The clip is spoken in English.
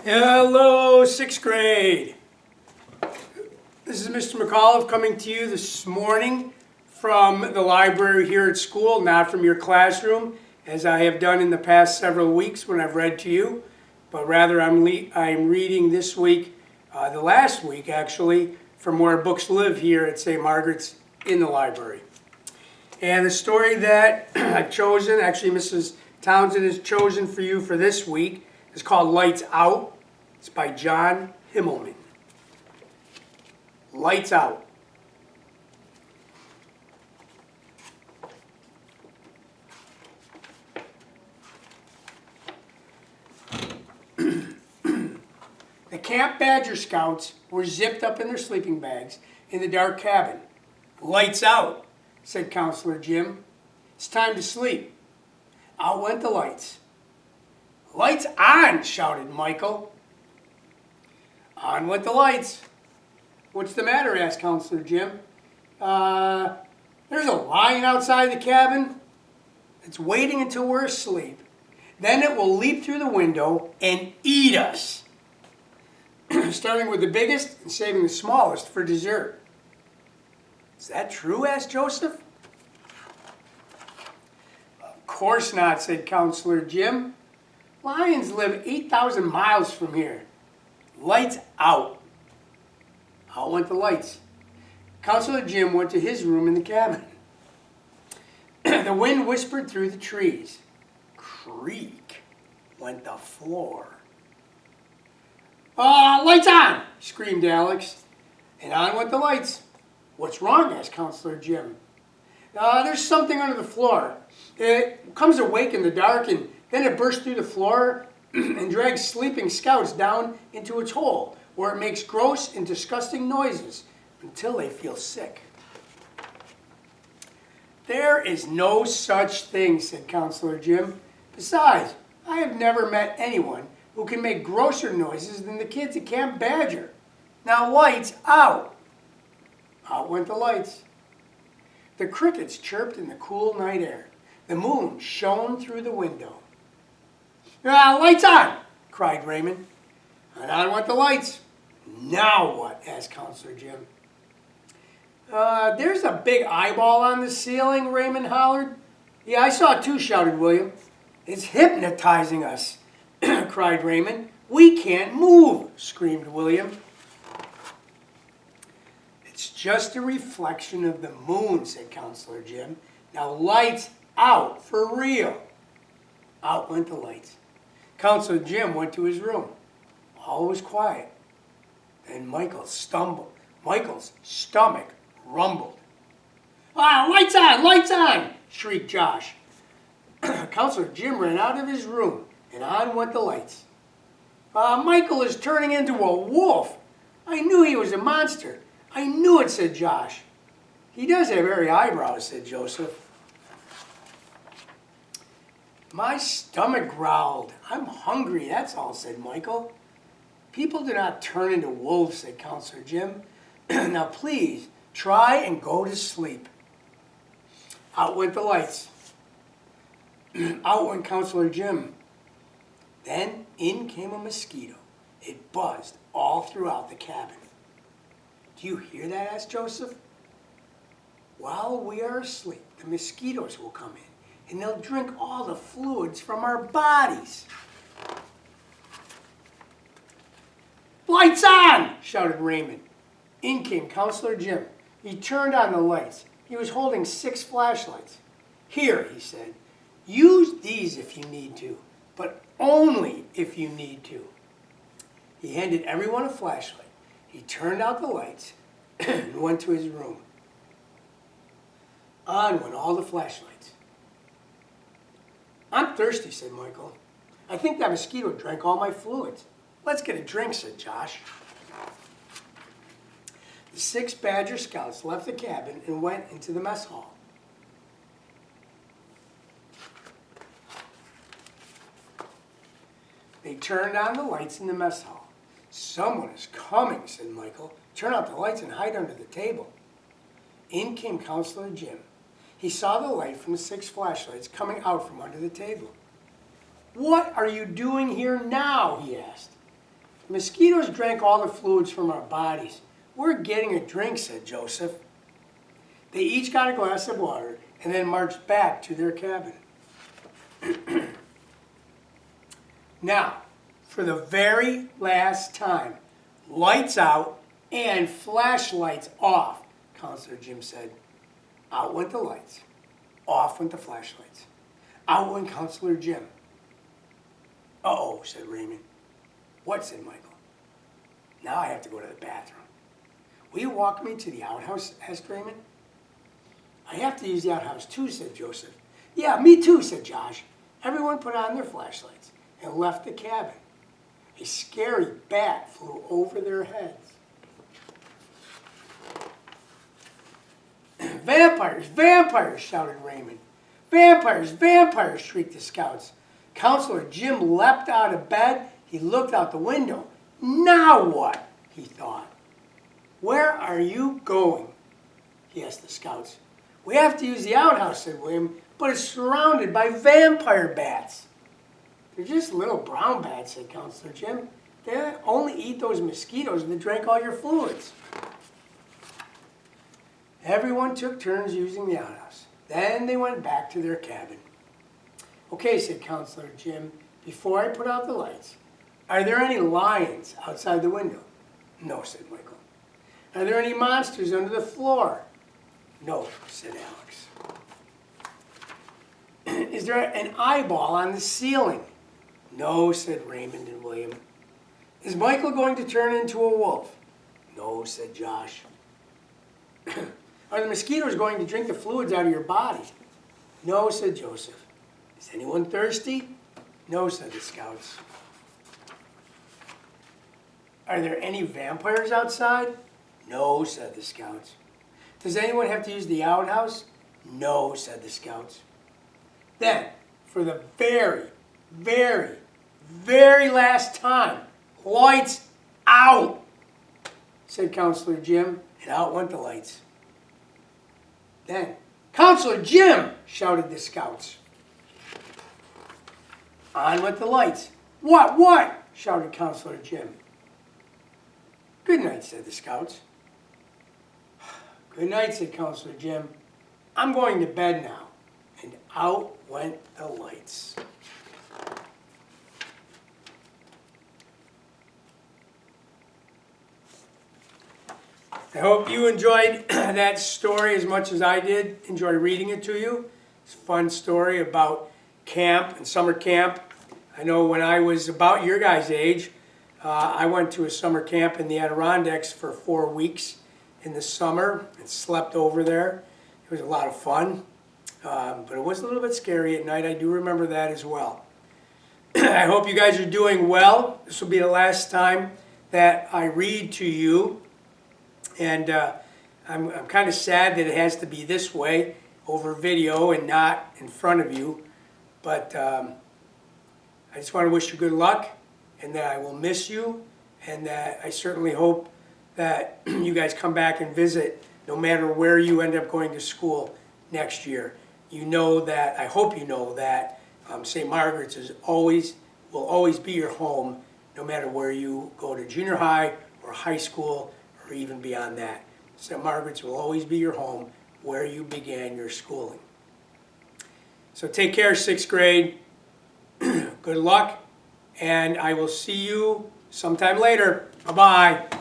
Hello, sixth grade. This is Mr. McAuliffe coming to you this morning from the library here at school, not from your classroom, as I have done in the past several weeks when I've read to you, but rather I'm reading this week, the last week actually, from where books live here at St. Margaret's in the library. And the story that I've chosen, actually Mrs. Townsend has chosen for you for this week, is called Lights Out. It's by John Himmelman. Lights Out. The Camp Badger Scouts were zipped up in their sleeping bags in the dark cabin. Lights out, said Counselor Jim. It's time to sleep. Out went the lights. Lights on, shouted Michael. On went the lights. What's the matter, asked Counselor Jim. There's a lion outside the cabin. It's waiting until we're asleep. Then it will leap through the window and eat us. Starting with the biggest and saving the smallest for dessert. Is that true, asked Joseph. Of course not, said Counselor Jim. Lions live 8,000 miles from here. Lights out. Out went the lights. Counselor Jim went to his room in the cabin. The wind whispered through the trees. Creak went the floor. Lights on, screamed Alex. And on went the lights. What's wrong, asked Counselor Jim. There's something under the floor. It comes awake in the dark and then it bursts through the floor and drags sleeping scouts down into its hole, where it makes gross and disgusting noises until they feel sick. There is no such thing, said Counselor Jim. Besides, I have never met anyone who can make grosser noises than the kids at Camp Badger. Now lights out. Out went the lights. The crickets chirped in the cool night air. The moon shone through the window. Lights on, cried Raymond. And on went the lights. Now what, asked Counselor Jim. There's a big eyeball on the ceiling, Raymond hollered. Yeah, I saw it too, shouted William. It's hypnotizing us, cried Raymond. We can't move, screamed William. It's just a reflection of the moon, said Counselor Jim. Now lights out, for real. Out went the lights. Counselor Jim went to his room. All was quiet. Then Michael's stomach rumbled. Lights on, shrieked Josh. Counselor Jim ran out of his room, and on went the lights. Michael is turning into a wolf. I knew he was a monster. I knew it, said Josh. He does have hairy eyebrows, said Joseph. My stomach growled. I'm hungry, that's all, said Michael. People do not turn into wolves, said Counselor Jim. Now please, try and go to sleep. Out went the lights. Out went Counselor Jim. Then in came a mosquito. It buzzed all throughout the cabin. Do you hear that, asked Joseph. While we are asleep, the mosquitoes will come in, and they'll drink all the fluids from our bodies. Lights on, shouted Raymond. In came Counselor Jim. He turned on the lights. He was holding 6 flashlights. Here, he said, use these if you need to, but only if you need to. He handed everyone a flashlight. He turned out the lights and went to his room. On went all the flashlights. I'm thirsty, said Michael. I think that mosquito drank all my fluids. Let's get a drink, said Josh. The 6 Badger Scouts left the cabin and went into the mess hall. They turned on the lights in the mess hall. Someone is coming, said Michael. Turn out the lights and hide under the table. In came Counselor Jim. He saw the light from the 6 flashlights coming out from under the table. What are you doing here now? He asked. The mosquitoes drank all the fluids from our bodies. We're getting a drink, said Joseph. They each got a glass of water and then marched back to their cabin. Now, for the very last time, lights out and flashlights off, Counselor Jim said. Out went the lights. Off went the flashlights. Out went Counselor Jim. Uh-oh, said Raymond. What, said Michael. Now I have to go to the bathroom. Will you walk me to the outhouse, asked Raymond. I have to use the outhouse too, said Joseph. Yeah, me too, said Josh. Everyone put on their flashlights and left the cabin. A scary bat flew over their heads. Vampires! Vampires! Shouted Raymond. Vampires! Vampires! Shrieked the scouts. Counselor Jim leapt out of bed. He looked out the window. Now what? He thought. Where are you going? He asked the scouts. We have to use the outhouse, said William, but it's surrounded by vampire bats. They're just little brown bats, said Counselor Jim. They only eat those mosquitoes that drank all your fluids. Everyone took turns using the outhouse. Then they went back to their cabin. Okay, said Counselor Jim, before I put out the lights, are there any lions outside the window? No, said Michael. Are there any monsters under the floor? No, said Alex. Is there an eyeball on the ceiling? No, said Raymond and William. Is Michael going to turn into a wolf? No, said Josh. Are the mosquitoes going to drink the fluids out of your body? No, said Joseph. Is anyone thirsty? No, said the scouts. Are there any vampires outside? No, said the scouts. Does anyone have to use the outhouse? No, said the scouts. Then, for the very, very, very last time, lights out, said Counselor Jim, and out went the lights. Then, Counselor Jim, shouted the scouts. On went the lights. What? Shouted Counselor Jim. Good night, said the scouts. Good night, said Counselor Jim. I'm going to bed now. And out went the lights. I hope you enjoyed that story as much as I did. Enjoy reading it to you. It's a fun story about camp and summer camp. I know when I was about your guys' age, I went to a summer camp in the Adirondacks for 4 weeks in the summer and slept over there. It was a lot of fun, but it was a little bit scary at night. I do remember that as well. I hope you guys are doing well. This will be the last time that I read to you. And I'm kind of sad that it has to be this way, over video and not in front of you. But I just want to wish you good luck, and that I will miss you, and that I certainly hope that you guys come back and visit no matter where you end up going to school next year. You know that, I hope you know that St. Margaret's will always be your home no matter where you go to junior high or high school or even beyond that. St. Margaret's will always be your home where you began your schooling. So take care, 6th grade. Good luck, and I will see you sometime later. Bye-bye.